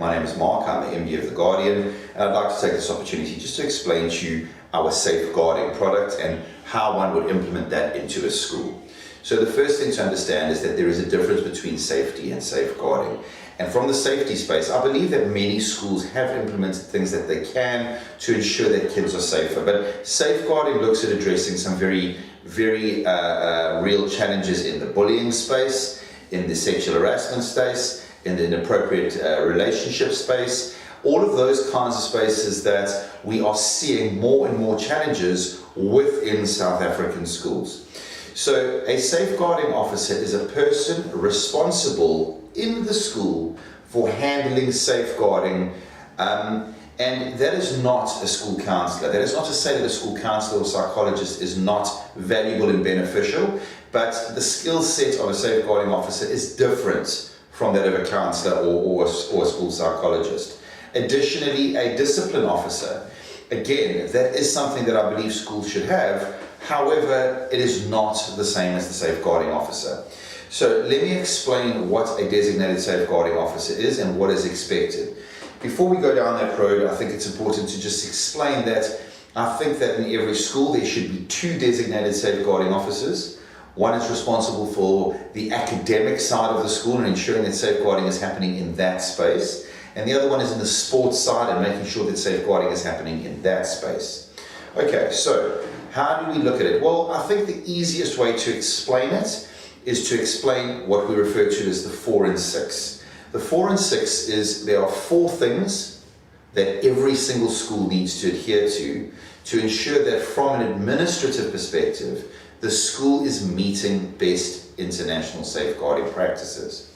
My name is Mark, I'm the MD of the Guardian, and I'd like to take this opportunity just to explain to you our safeguarding product and how one would implement that into a school. So the first thing to understand is that there is a difference between safety and safeguarding. And from the safety space, I believe that many schools have implemented things that they can to ensure that kids are safer. But safeguarding looks at addressing some very real challenges in the bullying space, in the sexual harassment space, in the inappropriate relationship space, all of those kinds of spaces that we are seeing more and more challenges within South African schools. So a safeguarding officer is a person responsible in the school for handling safeguarding, and that is not a school counsellor. That is not to say that a school counsellor or psychologist is not valuable and beneficial, but the skill set of a safeguarding officer is different from that of a counsellor or a school psychologist. Additionally, a discipline officer, again, that is something that I believe schools should have. However, it is not the same as the safeguarding officer. So let me explain what a designated safeguarding officer is and what is expected. Before we go down that road, I think it's important to just explain that I think that in every school there should be 2 designated safeguarding officers. One is responsible for the academic side of the school and ensuring that safeguarding is happening in that space. And the other one is in the sports side and making sure that safeguarding is happening in that space. Okay, so how do we look at it? Well, I think the easiest way to explain it is to explain what we refer to as the 4 and 6. The 4 and 6 is there are 4 things that every single school needs to adhere to ensure that from an administrative perspective, the school is meeting best international safeguarding practices.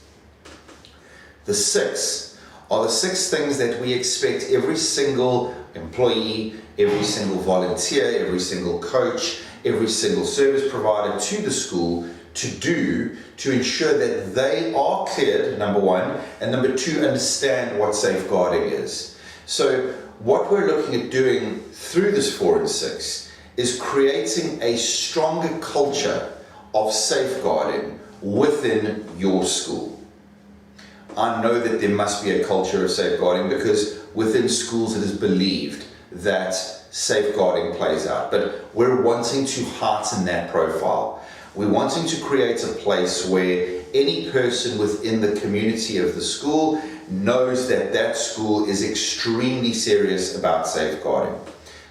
The 6 are the 6 things that we expect every single employee, every single volunteer, every single coach, every single service provider to the school to do to ensure that they are cleared, number 1, and number 2, understand what safeguarding is. So what we're looking at doing through this 4 and 6 is creating a stronger culture of safeguarding within your school. I know that there must be a culture of safeguarding because within schools it is believed that safeguarding plays out, but we're wanting to heighten that profile. We're wanting to create a place where any person within the community of the school knows that that school is extremely serious about safeguarding.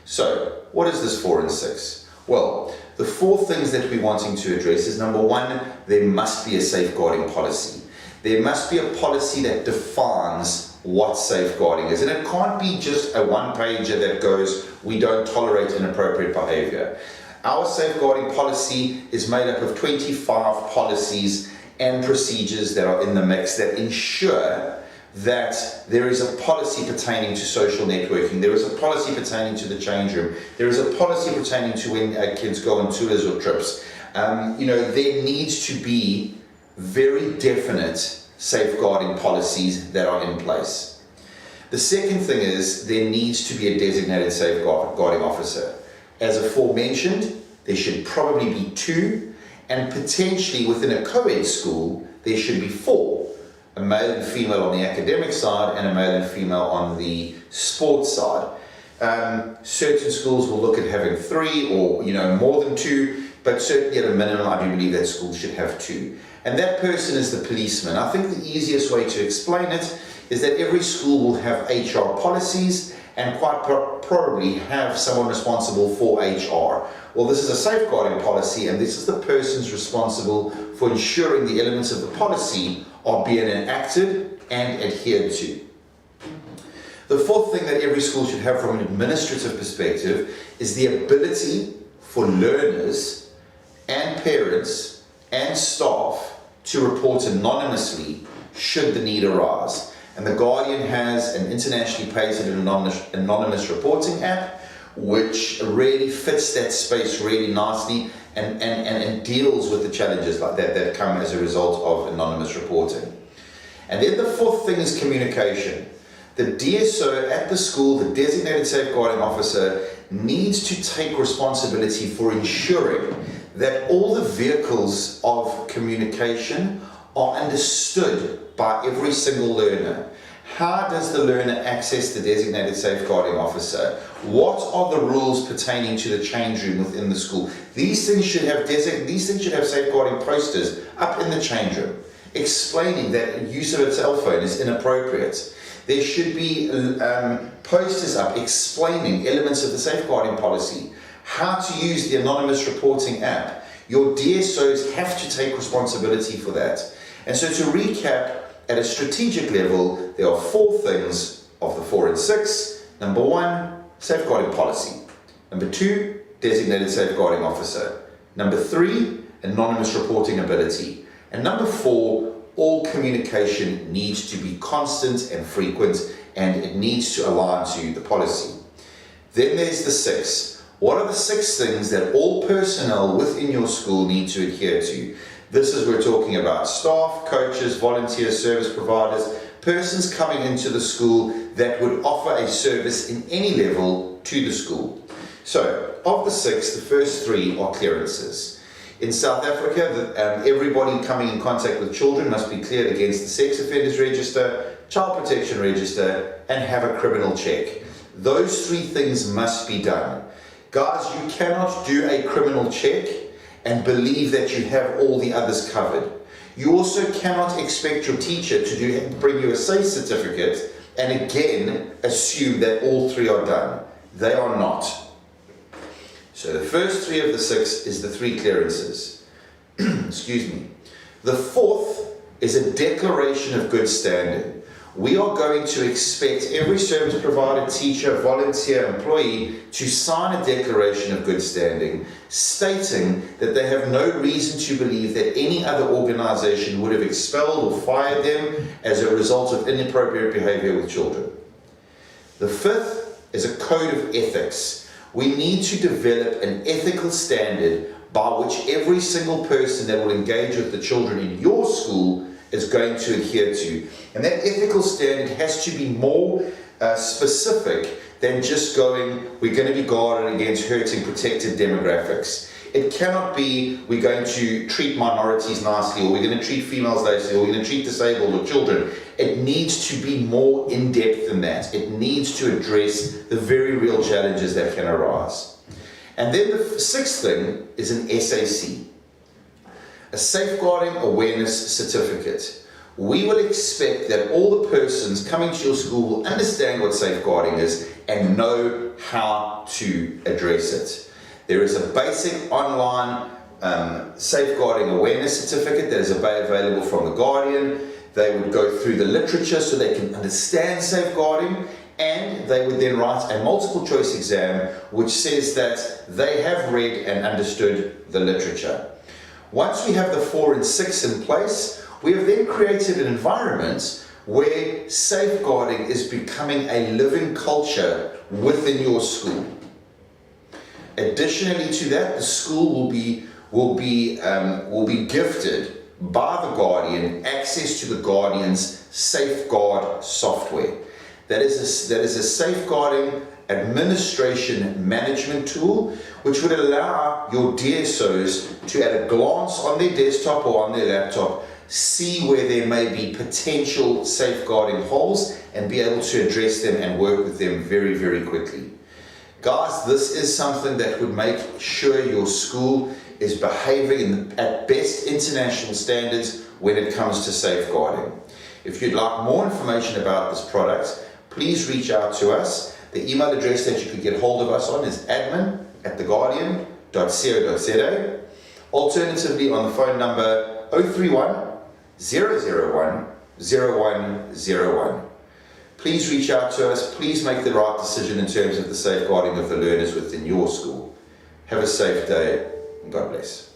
So, what is this 4 and 6? Well, the 4 things that we're wanting to address is number 1, there must be a safeguarding policy. There must be a policy that defines what safeguarding is. And it can't be just a one-pager that goes, we don't tolerate inappropriate behavior. Our safeguarding policy is made up of 25 policies and procedures that are in the mix that ensure that there is a policy pertaining to social networking, there is a policy pertaining to the change room, there is a policy pertaining to when kids go on tours or trips. There needs to be very definite safeguarding policies that are in place. The second thing is there needs to be a designated safeguarding officer. As aforementioned, there should probably be 2, and potentially within a co-ed school, there should be 4. A male and female on the academic side and a male and female on the sports side. Certain schools will look at having 3 or more than 2, but certainly at a minimum I do believe that schools should have 2. And that person is the policeman. I think the easiest way to explain it is that every school will have HR policies and quite probably have someone responsible for HR. Well, this is a safeguarding policy and this is the person's responsible for ensuring the elements of the policy are being enacted and adhered to. The 4th thing that every school should have from an administrative perspective is the ability for learners and parents and staff to report anonymously should the need arise. And the Guardian has an internationally patented anonymous reporting app which really fits that space really nicely and deals with the challenges like that come as a result of anonymous reporting. And then the 4th thing is communication. The DSO at the school, the designated safeguarding officer, needs to take responsibility for ensuring that all the vehicles of communication are understood by every single learner. How does the learner access the designated safeguarding officer? What are the rules pertaining to the change room within the school? These things should have safeguarding posters up in the change room, explaining that use of a cell phone is inappropriate. There should be posters up explaining elements of the safeguarding policy, how to use the anonymous reporting app. Your DSOs have to take responsibility for that. And so to recap, at a strategic level, there are 4 things of the 4 and 6. Number 1, safeguarding policy. Number 2, designated safeguarding officer. Number 3, anonymous reporting ability. And number 4, all communication needs to be constant and frequent, and it needs to align to the policy. Then there's the 6. What are the 6 things that all personnel within your school need to adhere to? This is, we're talking about staff, coaches, volunteers, service providers, persons coming into the school that would offer a service in any level to the school. So, of the 6, the first 3 are clearances. In South Africa, everybody coming in contact with children must be cleared against the Sex Offenders Register, Child Protection Register, and have a criminal check. Those 3 things must be done. Guys, you cannot do a criminal check and believe that you have all the others covered. You also cannot expect your teacher to bring you a safe certificate and again assume that all 3 are done. They are not. So the first 3 of the 6 is the 3 clearances. Excuse me. The 4th is a declaration of good standing. We are going to expect every service provider, teacher, volunteer, employee to sign a declaration of good standing, stating that they have no reason to believe that any other organization would have expelled or fired them as a result of inappropriate behavior with children. The 5th is a code of ethics. We need to develop an ethical standard by which every single person that will engage with the children in your school is going to adhere to. And that ethical standard has to be more specific than just going, we're going to be guarded against hurting protected demographics. It cannot be, we're going to treat minorities nicely, or we're going to treat females nicely, or we're going to treat disabled or children. It needs to be more in-depth than that. It needs to address the very real challenges that can arise. And then the 6th thing is an SAC. A Safeguarding Awareness Certificate. We will expect that all the persons coming to your school will understand what safeguarding is and know how to address it. There is a basic online Safeguarding Awareness Certificate that is available from the Guardian. They would go through the literature so they can understand safeguarding, and they would then write a multiple choice exam which says that they have read and understood the literature. Once we have the 4 and 6 in place, we have then created an environment where safeguarding is becoming a living culture within your school. Additionally to that, the school will be gifted by the Guardian access to the Guardian's Safeguard software. That is a safeguarding administration management tool which would allow your DSOs to, at a glance on their desktop or on their laptop, see where there may be potential safeguarding holes and be able to address them and work with them very, very quickly. Guys, this is something that would make sure your school is behaving at best international standards when it comes to safeguarding. If you'd like more information about this product, please reach out to us. The email address that you could get hold of us on is admin@theguardian.co.za. Alternatively, on the phone number 031 001 0101. Please reach out to us. Please make the right decision in terms of the safeguarding of the learners within your school. Have a safe day, and God bless.